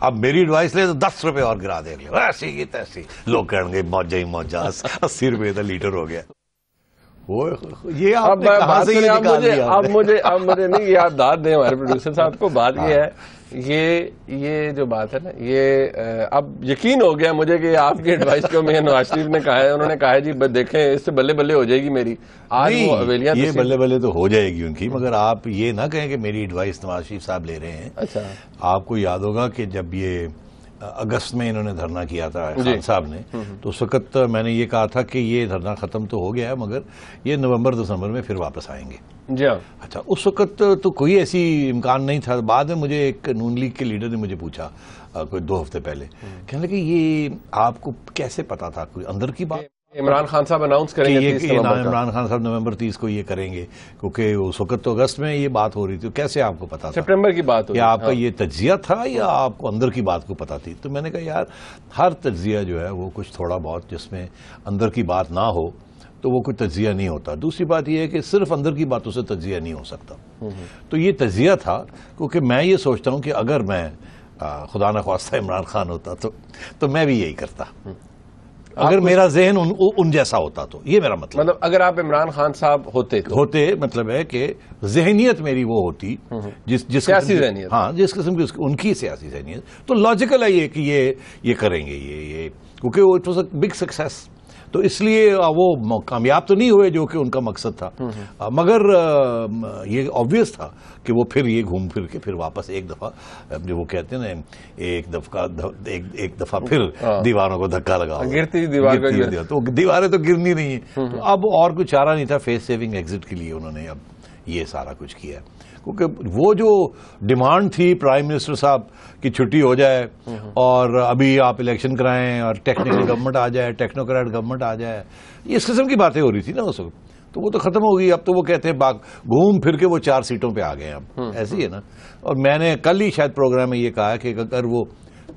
اب میری ایڈوائس لے تو 10 روپے اور گرا دے گے، ایسی کی تیسی، لوگ کہیں گے موجہ ہی موجہ، 80 روپے کا لیٹر ہو گیا. یہ آپ نے کہاں سے یہ نکال لیا؟ اب مجھے نہیں، یہ آپ داد دیں ہمارے پروڈیوسر صاحب کو. بات یہ ہے، یہ جو بات ہے نا، یہ اب یقین ہو گیا مجھے کہ آپ کی ایڈوائس کو میں نواز شریف نے کہا ہے، انہوں نے کہا ہے جی دیکھیں اس سے بلے بلے ہو جائے گی میری. آج وہ حویلیاں یہ بلے بلے تو ہو جائے گی ان کی، مگر آپ یہ نہ کہیں کہ میری ایڈوائس نواز شریف صاحب لے رہے ہیں. اچھا، آپ کو یاد ہوگا کہ جب یہ اگست میں انہوں نے دھرنا کیا تھا خان صاحب نے، تو اس وقت میں نے یہ کہا تھا کہ یہ دھرنا ختم تو ہو گیا ہے مگر یہ نومبر دسمبر میں پھر واپس آئیں گے. جی ہاں. اچھا، اس وقت تو کوئی ایسی امکان نہیں تھا. بعد میں مجھے ایک نون لیگ کے لیڈر نے مجھے پوچھا کوئی 2 ہفتے پہلے، کہنے لگے یہ آپ کو کیسے پتا تھا؟ کوئی اندر کی بات؟ عمران خان صاحب اناؤنس کریں گے عمران خان صاحب نومبر 30 کو یہ کریں گے، کیونکہ اس وقت تو اگست میں یہ بات ہو رہی تھی. کیسے آپ کو پتا تھا؟ سپٹمبر کی بات یا آپ کا یہ تجزیہ تھا یا آپ کو اندر کی بات کو پتا تھی؟ تو میں نے کہا یار ہر تجزیہ جو ہے وہ کچھ تھوڑا بہت جس میں اندر کی بات نہ ہو تو وہ کوئی تجزیہ نہیں ہوتا. دوسری بات یہ ہے کہ صرف اندر کی باتوں سے تجزیہ نہیں ہو سکتا. تو یہ تجزیہ تھا، کیونکہ میں یہ سوچتا ہوں کہ اگر میں خدا نخواستہ عمران خان ہوتا تو میں بھی یہی کرتا، اگر میرا ذہن ان جیسا ہوتا تو. یہ میرا مطلب اگر آپ عمران خان صاحب ہوتے مطلب ہے کہ ذہنیت میری وہ ہوتی جس سیاسی ذہنیت، ہاں جس قسم کی ان کی سیاسی ذہنیت، تو لاجیکل ہے یہ کہ یہ کریں گے یہ کیونکہ وہ it was a big success. تو اس لیے وہ کامیاب تو نہیں ہوئے جو کہ ان کا مقصد تھا، مگر یہ آبویس تھا کہ وہ پھر یہ گھوم پھر کے پھر واپس ایک دفعہ جو وہ کہتے ہیں نا ایک دفعہ پھر دیواروں کو دھکا لگا، گرتی دیوار، تو دیواریں تو گرنی نہیں ہیں. تو اب اور کوئی چارہ نہیں تھا، فیس سیونگ ایگزٹ کے لیے انہوں نے اب یہ سارا کچھ کیا. کیونکہ وہ جو ڈیمانڈ تھی پرائم منسٹر صاحب کی چھٹی ہو جائے اور ابھی آپ الیکشن کرائیں اور ٹیکنیکل گورنمنٹ آ جائے، ٹیکنوکریٹ گورنمنٹ آ جائے، اس قسم کی باتیں ہو رہی تھی نا اس وقت. تو وہ تو ختم ہو گئی. اب تو وہ کہتے ہیں گھوم پھر کے وہ 4 سیٹوں پہ آ گئے. اب ایسی ہے نا. اور میں نے کل ہی شاید پروگرام میں یہ کہا کہ اگر وہ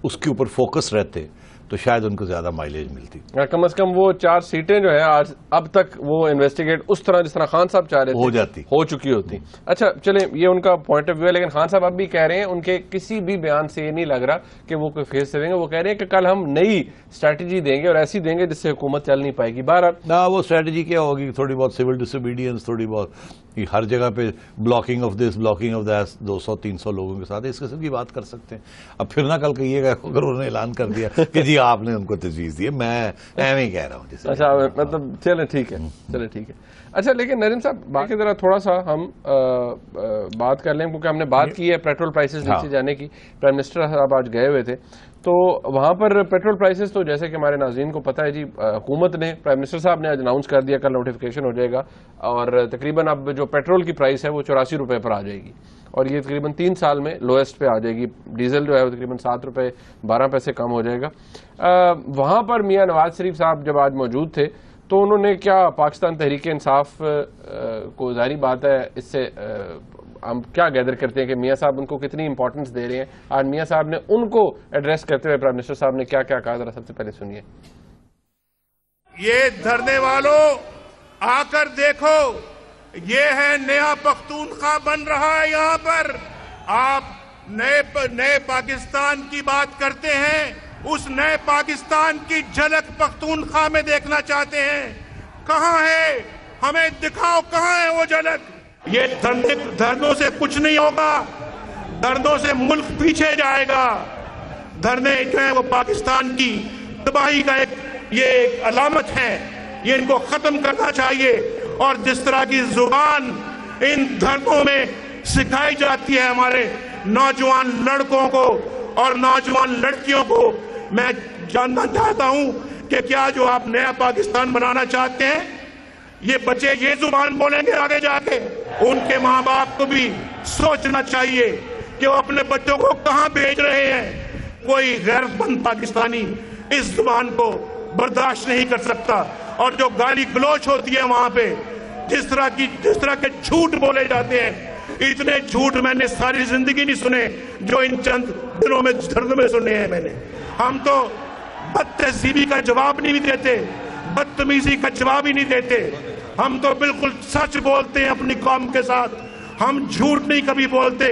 اس کے اوپر فوکس رہتے تو شاید ان کو زیادہ مائلیج ملتی. کم از کم وہ 4 سیٹیں جو ہیں آج اب تک وہ انویسٹیگیٹ اس طرح جس طرح خان صاحب چاہ رہے تھے ہو چکی ہوتی. اچھا چلیں، یہ ان کا پوائنٹ آف ویو ہے، لیکن خان صاحب اب بھی کہہ رہے ہیں، ان کے کسی بھی بیان سے یہ نہیں لگ رہا کہ وہ کوئی فیس دیں گے. وہ کہہ رہے ہیں کہ کل ہم نئی اسٹریٹجی دیں گے اور ایسی دیں گے جس سے حکومت چل نہیں پائے گی. بہرحال نہ وہ اسٹریٹجی کیا ہوگی، تھوڑی بہت سول ڈس اوبیڈینس، تھوڑی بہت ہر جگہ پہ blocking of this blocking of that, 200-300 لوگوں کے ساتھ اس قسم کی بات کر سکتے ہیں. اب پھر نہ کل کہیے گا اگر انہوں نے اعلان کر دیا کہ جی آپ نے ان کو تجویز دی، میں ایویں کہہ رہا ہوں. اچھا مطلب چلیں ٹھیک ہے. اچھا لیکن نریم صاحب باقی ذرا تھوڑا سا ہم بات کر لیں، کیونکہ ہم نے بات کی ہے پیٹرول پرائسز نیچے جانے کی. پرائم منسٹر صاحب آج گئے ہوئے تھے تو وہاں پر پیٹرول پرائسز تو جیسے کہ ہمارے ناظرین کو پتہ ہے جی، حکومت نے پرائم منسٹر صاحب نے آج اناؤنس کر دیا، کل نوٹیفیکیشن ہو جائے گا اور تقریباً اب جو پیٹرول کی پرائس ہے وہ 84 روپے پر آ جائے گی اور یہ تقریباً 3 سال میں لوئسٹ پہ آ جائے گی. ڈیزل جو ہے وہ تقریباً 7 روپے 12 پیسے کم ہو جائے گا. وہاں پر میاں نواز شریف صاحب جب آج موجود تھے تو انہوں نے کیا پاکستان تحریک انصاف کو، ظاہری بات ہے اس سے ہم کیا گیدر کرتے ہیں کہ میاں صاحب ان کو کتنی امپورٹنس دے رہے ہیں. آج میاں صاحب نے ان کو ایڈریس کرتے ہوئے پرائم منسٹر صاحب نے کیا کیا کہا، ذرا سب سے پہلے سنیے. یہ دھرنے والوں آ کر دیکھو، یہ ہے نیا پختونخوا بن رہا ہے. یہاں پر آپ نئے پاکستان کی بات کرتے ہیں، اس نئے پاکستان کی جھلک پختونخوا میں دیکھنا چاہتے ہیں. کہاں ہے؟ ہمیں دکھاؤ کہاں ہے وہ جھلک. یہ دھرنوں سے کچھ نہیں ہوگا، دھرنوں سے ملک پیچھے جائے گا. دھرنے جو ہیں وہ پاکستان کی تباہی کا ایک علامت ہے. یہ ان کو ختم کرنا چاہیے. اور جس طرح کی زبان ان دھرنوں میں سکھائی جاتی ہے ہمارے نوجوان لڑکوں کو اور نوجوان لڑکیوں کو، میں جاننا چاہتا ہوں کہ کیا جو آپ نیا پاکستان بنانا چاہتے ہیں یہ بچے یہ زبان بولیں گے آگے جا کے؟ ان کے ماں باپ کو بھی سوچنا چاہیے کہ وہ اپنے بچوں کو کہاں بھیج رہے ہیں. کوئی غیرت مند پاکستانی اس زبان کو برداشت نہیں کر سکتا. اور جو گالی گلوچ ہوتی ہے وہاں پہ، جس طرح کے جھوٹ بولے جاتے ہیں، اتنے جھوٹ میں نے ساری زندگی نہیں سنے جو ان چند دنوں میں دھرنے میں سنے ہیں میں نے. ہم تو بد تہذیبی کا جواب نہیں دیتے، بدتمیزی کا جواب ہی نہیں دیتے. ہم تو بالکل سچ بولتے ہیں اپنی قوم کے ساتھ. ہم جھوٹ نہیں کبھی بولتے.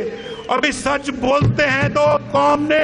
ابھی سچ بولتے ہیں تو قوم نے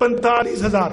45,000।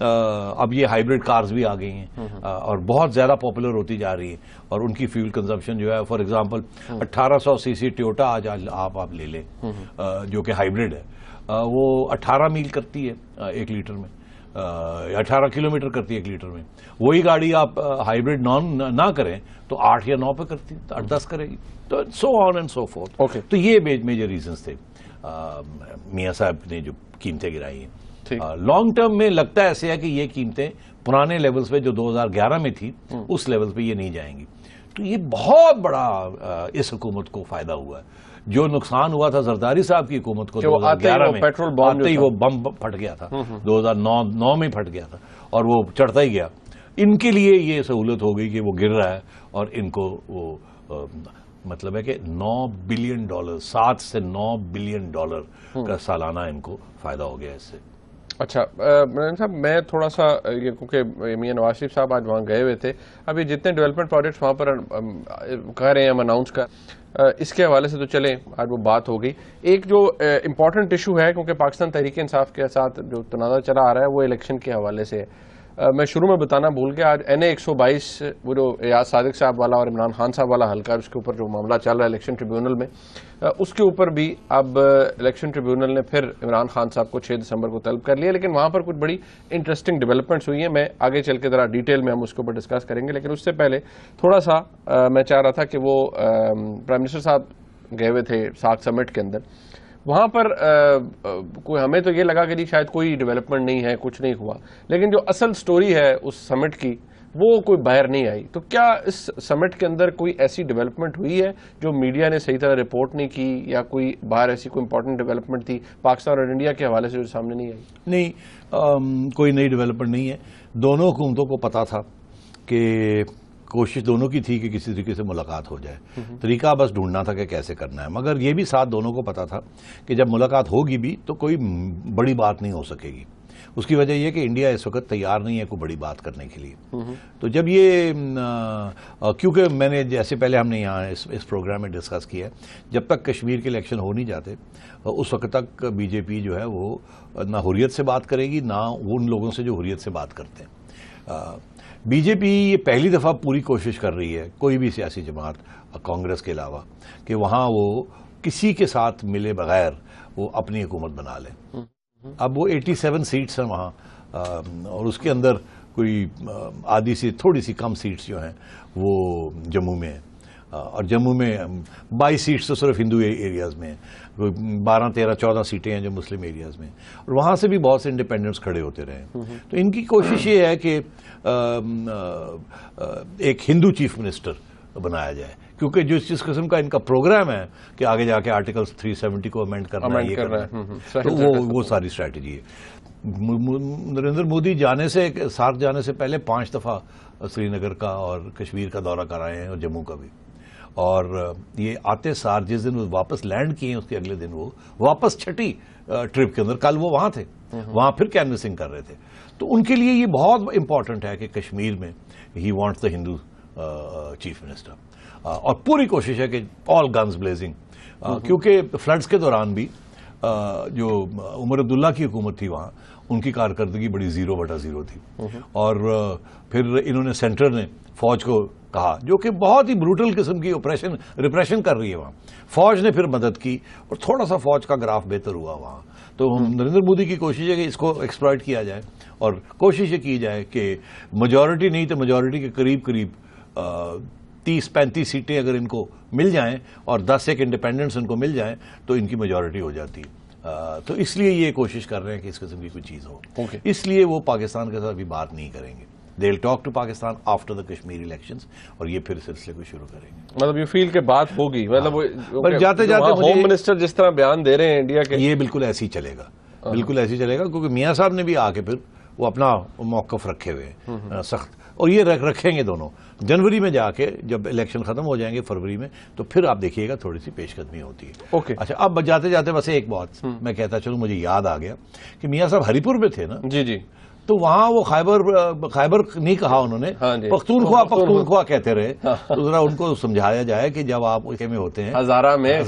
اب یہ ہائیبریڈ کارز بھی آ گئی ہیں اور بہت زیادہ پاپولر ہوتی جا رہی ہیں اور ان کی فیول کنزمپشن جو ہے for example 1800 C C Toyota آج آپ لے لیں جو کہ ہائیبریڈ ہے، وہ 18 میل کرتی ہے 1 لیٹر میں، 18 کلومیٹر کرتی ہے 1 لیٹر میں. وہی گاڑی آپ ہائیبریڈ نہ کریں تو 8 یا 9 پہ کرتی، 8-10 کرے گی، تو سو آن اینڈ سو فورتھ. تو یہ میجر ریزنز تھے میاں صاحب نے جو قیمتیں گرائی ہیں. لانگ ٹرم میں لگتا ہے ایسے ہے کہ یہ قیمتیں پرانے لیولز پہ جو 2011 میں تھی اس لیول پہ یہ نہیں جائیں گی. تو یہ بہت بڑا اس حکومت کو فائدہ ہوا ہے. جو نقصان ہوا تھا زرداری صاحب کی حکومت کو 2011 میں، آتے ہی وہ بم پھٹ گیا تھا، 2009 میں پھٹ گیا تھا اور وہ چڑھتا ہی گیا. ان کے لیے یہ سہولت ہو گئی کہ وہ گر رہا ہے اور ان کو وہ مطلب ہے کہ $9 بلین 7 سے $9 بلین کا سالانہ ان کو فائدہ ہو گیا اس سے. اچھا عمران صاحب، میں تھوڑا سا کیونکہ میاں نواز شریف صاحب آج وہاں گئے ہوئے تھے، ابھی جتنے ڈیولپمنٹ پروجیکٹس وہاں پر کہہ رہے ہیں ہم اناؤنس کا، اس کے حوالے سے تو چلیں آج وہ بات ہو گئی. ایک جو امپورٹنٹ ایشو ہے کیونکہ پاکستان تحریک انصاف کے ساتھ جو تنازع چلا آ رہا ہے وہ الیکشن کے حوالے سے ہے. میں شروع میں بتانا بھول گیا، آج NA 122 وہ جو ایاز صادق صاحب والا اور عمران خان صاحب والا حلقہ اس کے اوپر جو معاملہ چل رہا ہے الیکشن ٹریبیونل میں، اس کے اوپر بھی اب الیکشن ٹریبیونل نے پھر عمران خان صاحب کو 6 دسمبر کو طلب کر لیا. لیکن وہاں پر کچھ بڑی انٹرسٹنگ ڈیولپمنٹس ہوئی ہیں، میں آگے چل کے ذرا ڈیٹیل میں ہم اس کے اوپر ڈسکس کریں گے. لیکن اس سے پہلے تھوڑا سا میں چاہ رہا تھا کہ وہ پرائم منسٹر صاحب گئے ہوئے تھے ساک سمٹ کے اندر، وہاں پر کوئی ہمیں تو یہ لگا کہ شاید کوئی ڈیولپمنٹ نہیں ہے، کچھ نہیں ہوا، لیکن جو اصل سٹوری ہے اس سمٹ کی وہ کوئی باہر نہیں آئی. تو کیا اس سمٹ کے اندر کوئی ایسی ڈیولپمنٹ ہوئی ہے جو میڈیا نے صحیح طرح رپورٹ نہیں کی، یا کوئی باہر ایسی کوئی امپورٹنٹ ڈیولپمنٹ تھی پاکستان اور انڈیا کے حوالے سے جو سامنے نہیں آئی؟ نہیں، کوئی نئی ڈیولپمنٹ نہیں ہے. دونوں حکومتوں کو پتا تھا کہ کوشش دونوں کی تھی کہ کسی طریقے سے ملاقات ہو جائے، طریقہ بس ڈھونڈنا تھا کہ کیسے کرنا ہے. مگر یہ بھی ساتھ دونوں کو پتا تھا کہ جب ملاقات ہوگی بھی تو کوئی بڑی بات نہیں ہو سکے گی. اس کی وجہ یہ کہ انڈیا اس وقت تیار نہیں ہے کوئی بڑی بات کرنے کے لیے. تو جب یہ کیونکہ میں نے جیسے پہلے ہم نے یہاں اس پروگرام میں ڈسکس کیا، جب تک کشمیر کے الیکشن ہو نہیں جاتے اس وقت تک BJP جو ہے وہ نہ حریت سے بات کرے گی، نہ ان لوگوں سے جو حریت سے بات کرتے ہیں. BJP یہ پہلی دفعہ پوری کوشش کر رہی ہے، کوئی بھی سیاسی جماعت کانگریس کے علاوہ، کہ وہاں وہ کسی کے ساتھ ملے بغیر وہ اپنی حکومت بنا لیں. اب وہ 87 سیٹس ہیں وہاں، اور اس کے اندر کوئی آدھی سی تھوڑی سی کم سیٹس جو ہیں وہ جموں میں ہیں، اور جموں میں 22 سیٹس تو صرف ہندو ایریاز میں ہیں، 12, 13, 14 سیٹیں ہیں جو مسلم ایریاز میں، اور وہاں سے بھی بہت سے انڈیپینڈنٹس کھڑے ہوتے رہے. تو ان کی کوشش یہ ہے کہ ایک ہندو چیف منسٹر بنایا جائے، کیونکہ جس قسم کا ان کا پروگرام ہے کہ آگے جا کے آرٹیکل 370 کو امینڈ کرنا ہے، یہ کرنا ہے، تو وہ ساری اسٹریٹجی ہے. نریندر مودی سارک جانے سے پہلے 5 دفعہ سری نگر کا اور کشمیر کا دورہ کرائے ہیں اور جموں کا بھی. اور یہ آتے سار جس دن وہ واپس لینڈ کیے ہیں اس کے اگلے دن وہ واپس چھٹی ٹرپ کے اندر، کل وہ وہاں تھے، وہاں پھر کینوسنگ کر رہے تھے. تو ان کے لیے یہ بہت امپورٹنٹ ہے کہ کشمیر میں he wants the Hindu chief minister, اور پوری کوشش ہے کہ آل گنز بلیزنگ. کیونکہ فلڈز کے دوران بھی جو عمر عبداللہ کی حکومت تھی وہاں، ان کی کارکردگی بڑی 0/0 تھی. اور پھر انہوں نے سینٹر نے فوج کو کہا، جو کہ بہت ہی بروٹل قسم کی ریپریشن کر رہی ہے وہاں، فوج نے پھر مدد کی اور تھوڑا سا فوج کا گراف بہتر ہوا وہاں. تو نریندر مودی کی کوشش ہے کہ اس کو ایکسپلائٹ کیا جائے، اور کوشش یہ کی جائے کہ میجورٹی نہیں تو میجورٹی کے قریب 30-35 سیٹیں اگر ان کو مل جائیں اور 10 ایک انڈیپینڈنٹس ان کو مل جائیں تو ان کی میجورٹی ہو جاتی ہے. تو اس لیے یہ کوشش کر رہے ہیں کہ اس قسم کی کوئی چیز ہو. اس لیے وہ پاکستان کے ساتھ بھی بات نہیں کریں گے. They will talk to Pakistan after the Kashmir elections, اور یہ پھر سلسلے کو شروع کریں گے. مطلب یہ فیل کے بات ہوگی، مطلب جاتے ہوم منسٹر جس طرح بیان دے رہے ہیں انڈیا کے، یہ بالکل ایسے ہی چلے گا، بالکل ایسے ہی چلے گا. کیونکہ میاں صاحب نے بھی آ کے پھر وہ اپنا موقف رکھے ہوئے ہیں سخت، اور یہ رکھیں گے دونوں. جنوری میں جا کے جب الیکشن ختم ہو جائیں گے فروری میں، تو پھر آپ دیکھیے گا تھوڑی سی پیش قدمی ہوتی ہے. اچھا، اب جاتے جاتے بس ایک بات میں کہتا چلوں، مجھے یاد آ گیا کہ میاں صاحب ہری پور میں تھے نا. جی. تو وہاں وہ خیبر نہیں کہا انہوں نے, پختونخوا کہتے رہے. تو ذرا ان کو سمجھایا جائے کہ جب آپ میں ہوتے ہیں ہزارہ میں,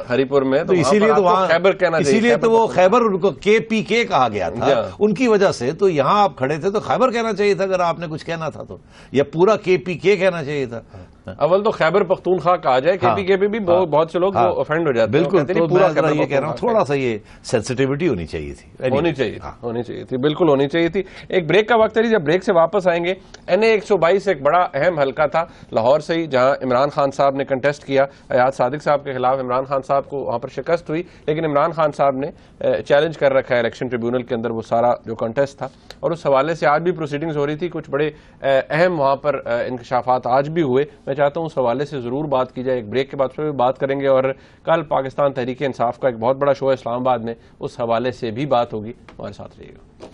ہری پور میں, تو اسی لیے تو وہاں خیبر کہنا چاہیے, اسی لیے تو وہ خیبر ان کو KPK کہا گیا تھا ان کی وجہ سے. تو یہاں آپ کھڑے تھے تو خیبر کہنا چاہیے تھا اگر آپ نے کچھ کہنا تھا تو, یا پورا KPK کہنا چاہیے تھا. اول تو خیبر پختونخوا کہا جائے, KPK پہ بھی بہت سے لوگ افینڈ ہو جاتے ہیں. بالکل, تو میں یہ کہہ رہا ہوں تھوڑا سا یہ سینسٹیوٹی ہونی چاہیے تھی, ہونی چاہیے تھی, بالکل ہونی چاہیے تھی. ایک بریک کا وقت ہے, جب بریک سے واپس آئیں گے. NA 122 ایک بڑا اہم حلقہ تھا لاہور سے ہی, جہاں عمران خان صاحب نے کنٹیسٹ کیا. ایاز صادق صاحب کے خلاف عمران خان صاحب کو وہاں پر شکست ہوئی, لیکن عمران خان صاحب نے چیلنج کر رکھا ہے الیکشن ٹریبیونل کے اندر وہ سارا جو کنٹیسٹ تھا, اور اس حوالے سے آج بھی پروسیڈنگز ہو رہی تھی. کچھ بڑے اہم وہاں پر انکشافات آج بھی ہوئے. میں چاہتا ہوں اس حوالے سے ضرور بات کی جائے. ایک بریک کے بعد پھر بھی بات کریں گے, اور کل پاکستان تحریک انصاف کا ایک بہت بڑا شو ہے اسلام آباد میں, اس حوالے سے بھی بات ہوگی. ہمارے ساتھ رہیے گا.